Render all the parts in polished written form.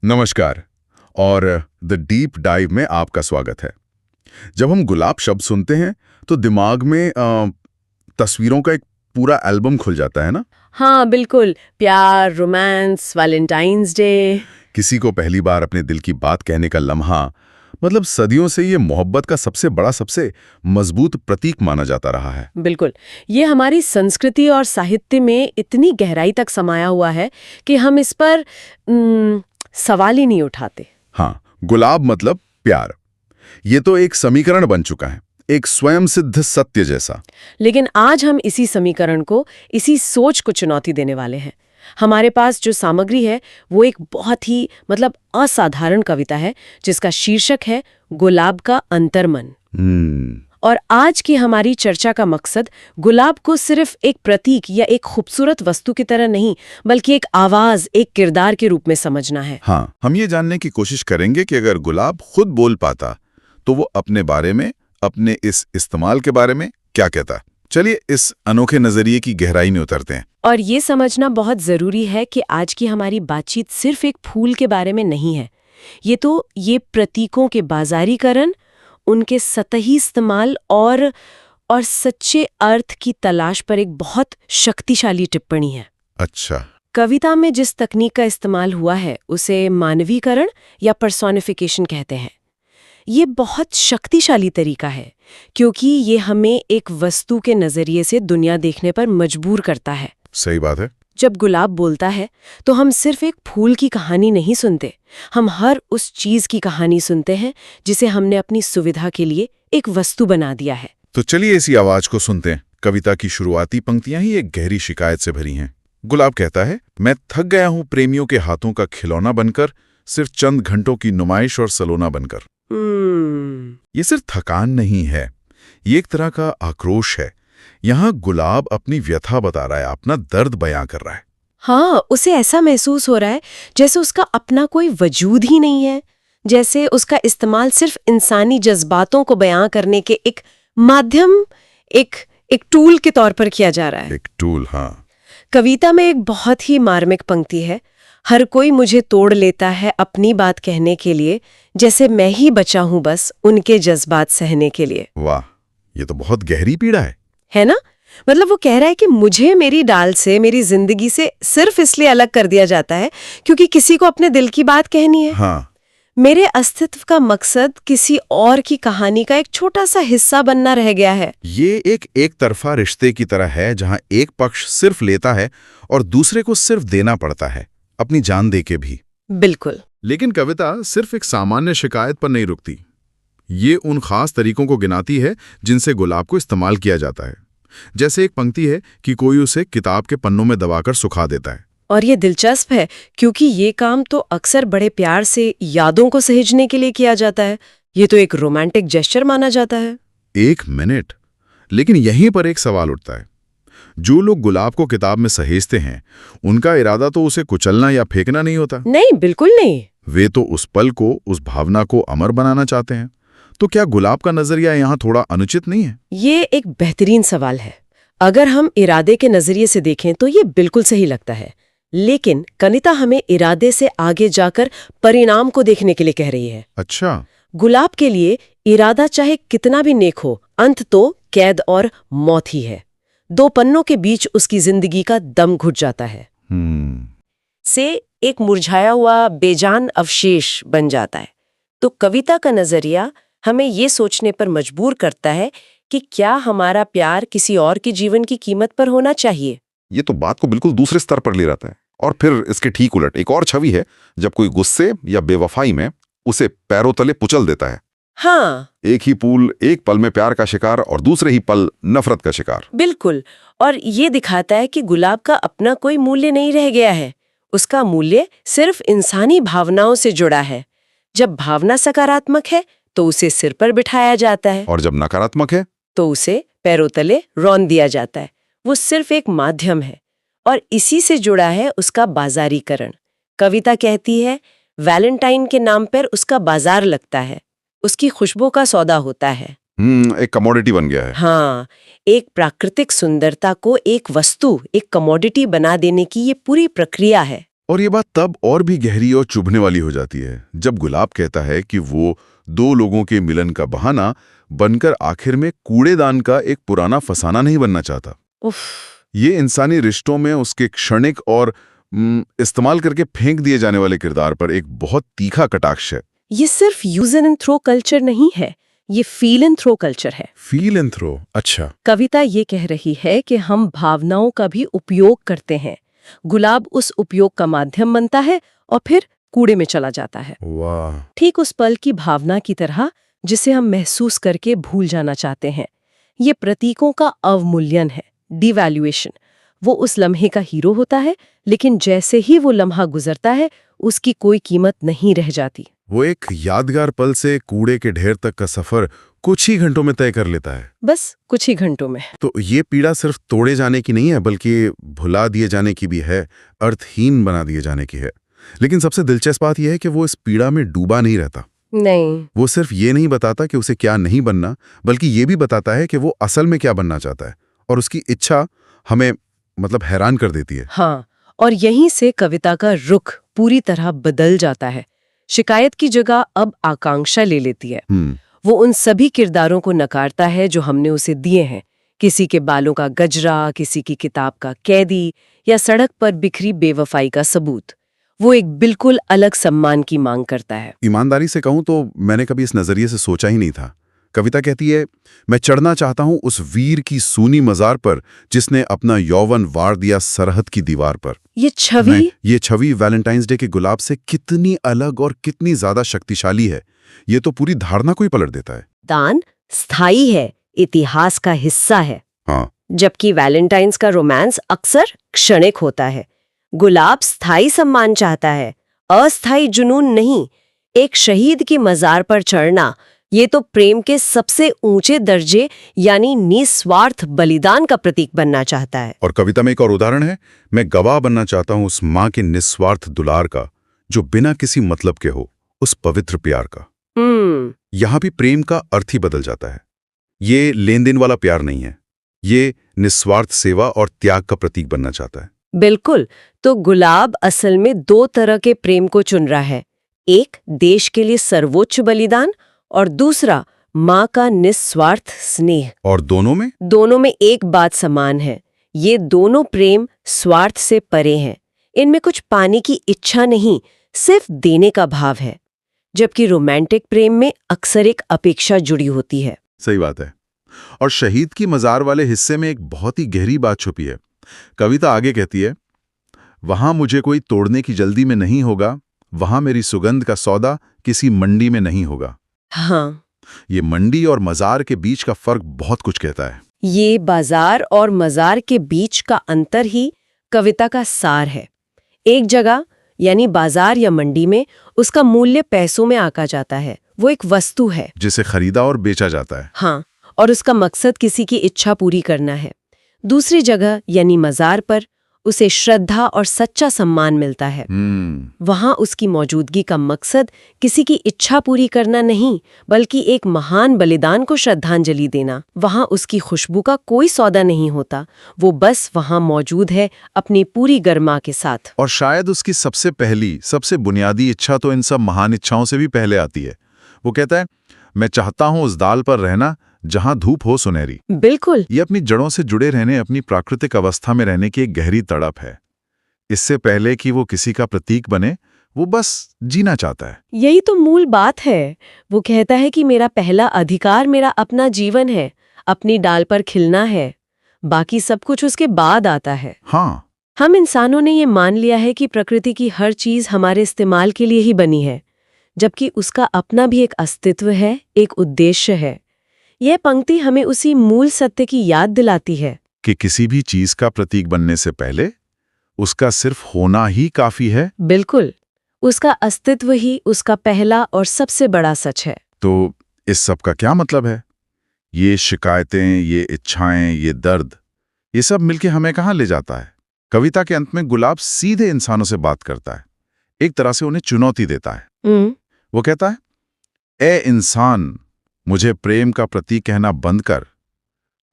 नमस्कार और the deep dive में आपका स्वागत है। जब हम गुलाब शब्द सुनते हैं तो दिमाग में तस्वीरों का एक पूरा एल्बम खुल जाता है ना। हाँ बिल्कुल, प्यार, रोमांस, वैलेंटाइंस डे। किसी को पहली बार अपने दिल की बात कहने का लम्हा, मतलब सदियों से ये मोहब्बत का सबसे बड़ा, सबसे मजबूत प्रतीक माना जाता रहा है। बिल्कुल, ये हमारी संस्कृति और साहित्य में इतनी गहराई तक समाया हुआ है कि हम इस पर सवाल ही नहीं उठाते। हाँ, गुलाब मतलब प्यार, ये तो एक समीकरण बन चुका है, एक स्वयं सिद्ध सत्य जैसा। लेकिन आज हम इसी समीकरण को, इसी सोच को चुनौती देने वाले हैं। हमारे पास जो सामग्री है वो एक बहुत ही असाधारण कविता है जिसका शीर्षक है गुलाब का अंतर्मन। और आज की हमारी चर्चा का मकसद गुलाब को सिर्फ एक प्रतीक या एक खूबसूरत वस्तु की तरह नहीं, बल्कि एक आवाज, एक किरदार के रूप में समझना है। हाँ, हम ये जानने की कोशिश करेंगे कि अगर गुलाब खुद बोल पाता तो वो अपने बारे में, अपने इस इस्तेमाल के बारे में क्या कहता। चलिए इस अनोखे नजरिए की गहराई में उतरते हैं। और ये समझना बहुत जरूरी है कि आज की हमारी बातचीत सिर्फ एक फूल के बारे में नहीं है। ये प्रतीकों के बाजारीकरण, उनके सतही इस्तेमाल और सच्चे अर्थ की तलाश पर एक बहुत शक्तिशाली टिप्पणी है। अच्छा। कविता में जिस तकनीक का इस्तेमाल हुआ है उसे मानवीकरण या पर्सोनिफिकेशन कहते हैं। ये बहुत शक्तिशाली तरीका है क्योंकि ये हमें एक वस्तु के नजरिए से दुनिया देखने पर मजबूर करता है। सही बात है। जब गुलाब बोलता है तो हम सिर्फ एक फूल की कहानी नहीं सुनते, हम हर उस चीज की कहानी सुनते हैं जिसे हमने अपनी सुविधा के लिए एक वस्तु बना दिया है। तो चलिए इसी आवाज को सुनते हैं। कविता की शुरुआती पंक्तियां ही एक गहरी शिकायत से भरी हैं। गुलाब कहता है, मैं थक गया हूं प्रेमियों के हाथों का खिलौना बनकर, सिर्फ चंद घंटों की नुमाइश और सलोना बनकर। ये सिर्फ थकान नहीं है, ये एक तरह का आक्रोश है। यहाँ गुलाब अपनी व्यथा बता रहा है, अपना दर्द बयां कर रहा है। हाँ, उसे ऐसा महसूस हो रहा है जैसे उसका अपना कोई वजूद ही नहीं है, जैसे उसका इस्तेमाल सिर्फ इंसानी जज्बातों को बयां करने के एक माध्यम, एक टूल के तौर पर किया जा रहा है। एक टूल, हाँ। कविता में एक बहुत ही मार्मिक पंक्ति है, हर कोई मुझे तोड़ लेता है अपनी बात कहने के लिए, जैसे मैं ही बचा हूं बस उनके जज्बात सहने के लिए। वाह, ये तो बहुत गहरी पीड़ा है ना? मतलब वो कह रहा है कि मुझे मेरी डाल से, मेरी जिंदगी से सिर्फ इसलिए अलग कर दिया जाता है क्योंकि किसी को अपने दिल की बात कहनी है। हाँ। मेरे अस्तित्व का मकसद किसी और की कहानी का एक छोटा सा हिस्सा बनना रह गया है। ये एक तरफा रिश्ते की तरह है जहां एक पक्ष सिर्फ लेता है और दूसरे को सिर्फ देना पड़ता है, अपनी जान दे के भी। बिल्कुल। लेकिन कविता सिर्फ एक सामान्य शिकायत पर नहीं रुकती। ये उन खास तरीकों को गिनाती है जिनसे गुलाब को इस्तेमाल किया जाता है। जैसे एक पंक्ति है कि कोई उसे किताब के पन्नों में दबाकर सुखा देता है। और ये दिलचस्प है क्योंकि ये काम तो अक्सर बड़े प्यार से यादों को सहेजने के लिए किया जाता है। ये तो एक रोमांटिक जेस्चर माना जाता है। एक मिनट, लेकिन यहीं पर एक सवाल उठता है। जो लोग गुलाब को किताब में सहेजते हैं, उनका इरादा तो उसे कुचलना या फेंकना नहीं होता। नहीं, बिल्कुल नहीं। वे तो उस पल को, उस भावना को अमर बनाना चाहते हैं। तो क्या गुलाब का नजरिया यहाँ थोड़ा अनुचित नहीं है? ये एक बेहतरीन सवाल है। अगर हम इरादे के नजरिए से देखें तो ये बिल्कुल सही लगता है, लेकिन कविता हमें इरादे से आगे जाकर परिणाम को देखने के लिए कह रही है। अच्छा। गुलाब के लिए इरादा चाहे कितना भी नेक हो, अंत तो कैद और मौत ही है। दो पन्नों के बीच उसकी जिंदगी का दम घुट जाता है, से एक मुरझाया हुआ बेजान अवशेष बन जाता है। तो कविता का नजरिया हमें ये सोचने पर मजबूर करता है कि क्या हमारा प्यार किसी और के जीवन की कीमत पर होना चाहिए। ये तो बात को बिल्कुल दूसरे स्तर पर ले जाता है। और फिर इसके ठीक उलट एक और छवि है, जब कोई गुस्से या बेवफाई में उसे पैरों तले कुचल देता है। हाँ, एक ही फूल एक पल में प्यार का शिकार और दूसरे ही पल नफरत का शिकार। बिल्कुल। और ये दिखाता है कि गुलाब का अपना कोई मूल्य नहीं रह गया है, उसका मूल्य सिर्फ इंसानी भावनाओं से जुड़ा है। जब भावना सकारात्मक है तो उसे सिर पर बिठाया जाता है, और जब नकारात्मक है तो उसे पैरों तले रौंद दिया जाता है। वो सिर्फ एक माध्यम है और इसी से जुड़ा है उसका बाजारीकरण। कविता कहती है, वैलेंटाइन के नाम पर उसका बाजार लगता है, उसकी खुशबू का सौदा होता है। एक कमोडिटी बन गया है। हाँ, एक प्राकृतिक सुंदरता को एक वस्तु, एक कमोडिटी बना देने की ये पूरी प्रक्रिया है। और ये बात तब और भी गहरी और चुभने वाली हो जाती है जब गुलाब कहता है कि वो दो लोगों के मिलन का बहाना बनकर आखिर में कूड़ेदान का एक पुराना फसाना नहीं बनना चाहता। उफ, ये इंसानी रिश्तों में उसके क्षणिक और इस्तेमाल करके फेंक दिए जाने वाले किरदार पर एक बहुत तीखा कटाक्ष है। ये सिर्फ यूज एंड थ्रो कल्चर नहीं है, ये फील एंड थ्रो कल्चर है। फील एंड थ्रो, अच्छा। कविता ये कह रही है कि हम भावनाओं का भी उपयोग करते हैं। गुलाब उस उपयोग का माध्यम बनता है और फिर कूड़े में चला जाता है। वाह। ठीक उस पल की भावना की तरह जिसे हम महसूस करके भूल जाना चाहते हैं। ये प्रतीकों का अवमूल्यन है, डिवैल्यूएशन। वो उस लम्हे का हीरो होता है, लेकिन जैसे ही वो लम्हा गुजरता है उसकी कोई कीमत नहीं रह जाती। वो एक यादगार पल से कूड़े के ढेर तक का सफर कुछ ही घंटों में तय कर लेता है। बस कुछ ही घंटों में। तो ये पीड़ा सिर्फ तोड़े जाने की नहीं है, बल्कि भुला दिए जाने की भी है, अर्थहीन बना दिए जाने की है। लेकिन सबसे दिलचस्प बात यह है कि वो इस पीड़ा में डूबा नहीं रहता। नहीं, वो सिर्फ ये नहीं बताता कि उसे क्या नहीं बनना, बल्कि ये भी बताता है कि वो असल में क्या बनना चाहता है, और उसकी इच्छा हमें हैरान कर देती है। हाँ, और यहीं से कविता का रुख पूरी तरह बदल जाता है। शिकायत की जगह अब आकांक्षा ले लेती है। वो उन सभी किरदारों को नकारता है जो हमने उसे दिए हैं, किसी के बालों का गजरा, किसी की किताब का कैदी, या सड़क पर बिखरी बेवफाई का सबूत। वो एक बिल्कुल अलग सम्मान की मांग करता है। ईमानदारी से कहूं तो मैंने कभी इस नजरिए से सोचा ही नहीं था। कविता कहती है, मैं चढ़ना चाहता हूं उस वीर की सूनी मजार पर जिसने अपना यौवन वार दिया सरहद की दीवार पर। ये छवि वैलेंटाइंस डे के गुलाब से कितनी अलग और कितनी ज्यादा शक्तिशाली है, ये तो पूरी धारणा को ही पलट देता है। दान स्थायी है, इतिहास का हिस्सा है। हाँ, जबकि वैलेंटाइंस का रोमांस अक्सर क्षणिक होता है। गुलाब स्थायी सम्मान चाहता है, अस्थायी जुनून नहीं। एक शहीद की मजार पर चढ़ना, ये तो प्रेम के सबसे ऊंचे दर्जे यानी निस्वार्थ बलिदान का प्रतीक बनना चाहता है। और कविता में एक और उदाहरण है, मैं गवाह बनना चाहता हूं उस माँ के निस्वार्थ दुलार का जो बिना किसी मतलब के हो, उस पवित्र प्यार का। यहां भी प्रेम का अर्थ ही बदल जाता है। ये लेन देन वाला प्यार नहीं है, ये निस्वार्थ सेवा और त्याग का प्रतीक बनना चाहता है। बिल्कुल। तो गुलाब असल में दो तरह के प्रेम को चुन रहा है, एक देश के लिए सर्वोच्च बलिदान और दूसरा माँ का निस्वार्थ स्नेह। और दोनों में एक बात समान है, ये दोनों प्रेम स्वार्थ से परे हैं। इनमें कुछ पाने की इच्छा नहीं, सिर्फ देने का भाव है। जबकि रोमांटिक प्रेम में अक्सर एक अपेक्षा जुड़ी होती है। सही बात है। और शहीद की मजार वाले हिस्से में एक बहुत ही गहरी बात छुपी है। कविता आगे कहती है, वहां मुझे कोई तोड़ने की जल्दी में नहीं होगा, वहां मेरी सुगंध का सौदा किसी मंडी में नहीं होगा। हाँ, ये मंडी और मजार के बीच का फर्क बहुत कुछ कहता है। ये बाजार और मजार के बीच का अंतर ही कविता का सार है। एक जगह यानी बाजार या मंडी में उसका मूल्य पैसों में आंका जाता है, वो एक वस्तु है जिसे खरीदा और बेचा जाता है। हाँ, और उसका मकसद किसी की इच्छा पूरी करना है। दूसरी जगह यानी मजार पर उसे श्रद्धा और सच्चा सम्मान मिलता है। वहां उसकी मौजूदगी का मकसद किसी की इच्छा पूरी करना नहीं, बल्कि एक महान बलिदान को श्रद्धांजलि देना। वहां उसकी खुशबू का कोई सौदा नहीं होता, वो बस वहां मौजूद है अपनी पूरी गर्मा के साथ। और शायद उसकी सबसे पहली, सबसे बुनियादी इच्छा तो इन सब महान इच्छाओं से भी पहले आती है। वो कहता है, मैं चाहता हूं उस दाल पर रहना जहां धूप हो सुनहरी। बिल्कुल। ये अपनी जड़ों से जुड़े रहने, अपनी प्राकृतिक अवस्था में रहने की एक गहरी तड़प है। इससे पहले कि वो किसी का प्रतीक बने, वो बस जीना चाहता है। यही तो मूल बात है। वो कहता है कि मेरा पहला अधिकार मेरा अपना जीवन है, अपनी डाल पर खिलना है, बाकी सब कुछ उसके बाद आता है। हाँ, हम इंसानों ने ये मान लिया है कि प्रकृति की हर चीज हमारे इस्तेमाल के लिए ही बनी है, जबकि उसका अपना भी एक अस्तित्व है, एक उद्देश्य है। यह पंक्ति हमें उसी मूल सत्य की याद दिलाती है कि किसी भी चीज का प्रतीक बनने से पहले उसका सिर्फ होना ही काफी है। बिल्कुल, उसका अस्तित्व ही उसका पहला और सबसे बड़ा सच है। तो इस सब का क्या मतलब है? ये शिकायतें, ये इच्छाएं, ये दर्द, ये सब मिलके हमें कहाँ ले जाता है? कविता के अंत में गुलाब सीधे इंसानों से बात करता है, एक तरह से उन्हें चुनौती देता है। वो कहता है, ए इंसान, मुझे प्रेम का प्रतीक कहना बंद कर।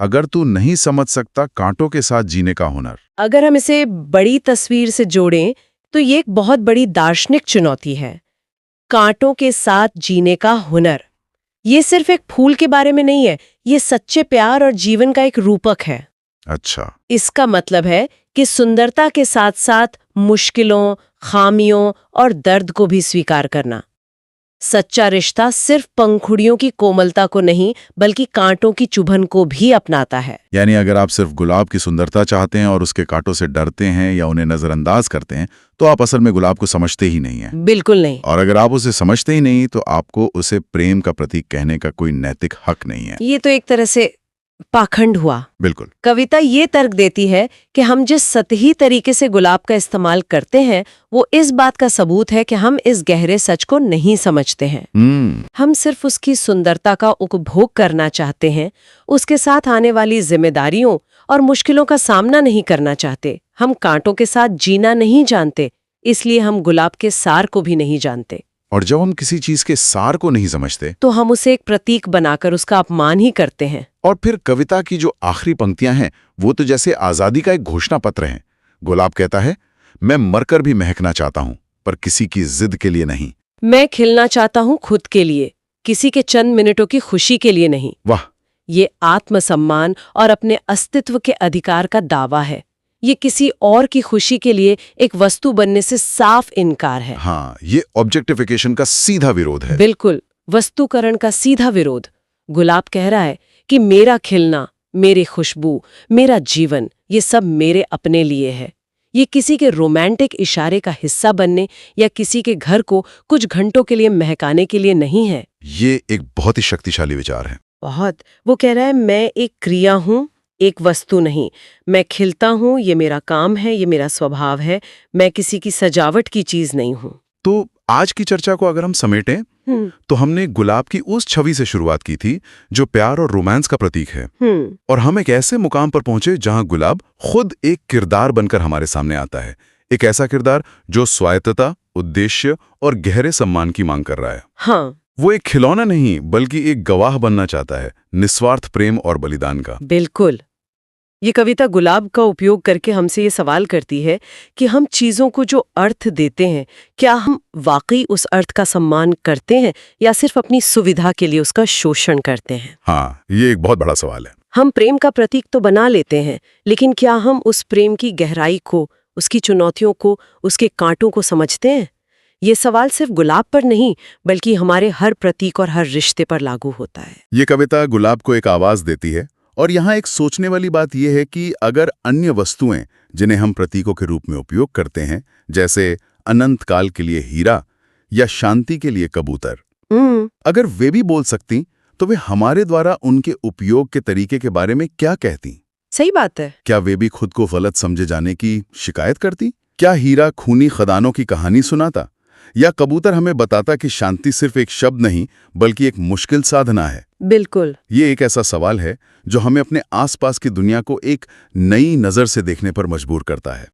अगर तू नहीं समझ सकता कांटों के साथ जीने का हुनर। अगर हम इसे बड़ी तस्वीर से जोड़ें तो ये एक बहुत बड़ी दार्शनिक चुनौती है। कांटों के साथ जीने का हुनर, ये सिर्फ एक फूल के बारे में नहीं है, ये सच्चे प्यार और जीवन का एक रूपक है। अच्छा। इसका मतलब है कि सुंदरता के साथ साथ मुश्किलों, खामियों और दर्द को भी स्वीकार करना। सच्चा रिश्ता सिर्फ पंखुड़ियों की कोमलता को नहीं बल्कि कांटों की चुभन को भी अपनाता है। यानी अगर आप सिर्फ गुलाब की सुंदरता चाहते हैं और उसके कांटों से डरते हैं या उन्हें नजरअंदाज करते हैं तो आप असल में गुलाब को समझते ही नहीं हैं। बिल्कुल नहीं। और अगर आप उसे समझते ही नहीं तो आपको उसे प्रेम का प्रतीक कहने का कोई नैतिक हक नहीं है। ये तो एक तरह से पाखंड हुआ। बिल्कुल। कविता ये तर्क देती है कि हम जिस सतही तरीके से गुलाब का इस्तेमाल करते हैं वो इस बात का सबूत है कि हम इस गहरे सच को नहीं समझते हैं। हम सिर्फ उसकी सुंदरता का उपभोग करना चाहते हैं, उसके साथ आने वाली जिम्मेदारियों और मुश्किलों का सामना नहीं करना चाहते। हम कांटों के साथ जीना नहीं जानते, इसलिए हम गुलाब के सार को भी नहीं जानते। और जब हम किसी चीज के सार को नहीं समझते तो हम उसे एक प्रतीक बनाकर उसका अपमान ही करते हैं। और फिर कविता की जो आखिरी पंक्तियां हैं वो तो जैसे आजादी का एक घोषणा पत्र है। गुलाब कहता है, मैं मरकर भी महकना चाहता हूं पर किसी की जिद के लिए नहीं। मैं खिलना चाहता हूं खुद के लिए, किसी के चंद मिनटों की खुशी के लिए नहीं। वाह! ये आत्मसम्मान और अपने अस्तित्व के अधिकार का दावा है। ये किसी और की खुशी के लिए एक वस्तु बनने से साफ इनकार है। हाँ, ये ऑब्जेक्टिफिकेशन का सीधा विरोध है। बिल्कुल, वस्तुकरण का सीधा विरोध। गुलाब कह रहा है कि मेरा खिलना, मेरी खुशबू, मेरा जीवन, ये सब मेरे अपने लिए है। ये किसी के रोमांटिक इशारे का हिस्सा बनने या किसी के घर को कुछ घंटों के लिए महकाने के लिए नहीं है। ये एक बहुत ही शक्तिशाली विचार है। बहुत। वो कह रहा है, मैं एक क्रिया हूं, एक वस्तु नहीं। मैं खिलता हूं, ये मेरा काम है, ये मेरा स्वभाव है। मैं किसी की सजावट की चीज नहीं हूं। तो आज की चर्चा को अगर हम समेटें तो हमने गुलाब की उस छवि से शुरुआत की थी जो प्यार और रोमांस का प्रतीक है। और हम एक ऐसे मुकाम पर पहुंचे जहां गुलाब खुद एक किरदार बनकर हमारे सामने आता है। एक ऐसा किरदार जो स्वायत्तता, उद्देश्य और गहरे सम्मान की मांग कर रहा है। हाँ, वो एक खिलौना नहीं बल्कि एक गवाह बनना चाहता है, निस्वार्थ प्रेम और बलिदान का। बिल्कुल। ये कविता गुलाब का उपयोग करके हमसे ये सवाल करती है कि हम चीजों को जो अर्थ देते हैं, क्या हम वाकई उस अर्थ का सम्मान करते हैं या सिर्फ अपनी सुविधा के लिए उसका शोषण करते हैं? हाँ, ये एक बहुत बड़ा सवाल है। हम प्रेम का प्रतीक तो बना लेते हैं, लेकिन क्या हम उस प्रेम की गहराई को, उसकी चुनौतियों को, उसके कांटों को समझते हैं? ये सवाल सिर्फ गुलाब पर नहीं बल्कि हमारे हर प्रतीक और हर रिश्ते पर लागू होता है। ये कविता गुलाब को एक आवाज देती है और यहाँ एक सोचने वाली बात यह है कि अगर अन्य वस्तुएं जिन्हें हम प्रतीकों के रूप में उपयोग करते हैं, जैसे अनंत काल के लिए हीरा या शांति के लिए कबूतर, अगर वे भी बोल सकती तो वे हमारे द्वारा उनके उपयोग के तरीके के बारे में क्या कहती? सही बात है। क्या वे भी खुद को गलत समझे जाने की शिकायत करती? क्या हीरा खूनी खदानों की कहानी सुनाता या कबूतर हमें बताता कि शांति सिर्फ एक शब्द नहीं बल्कि एक मुश्किल साधना है? बिल्कुल। ये एक ऐसा सवाल है जो हमें अपने आसपास की दुनिया को एक नई नज़र से देखने पर मजबूर करता है।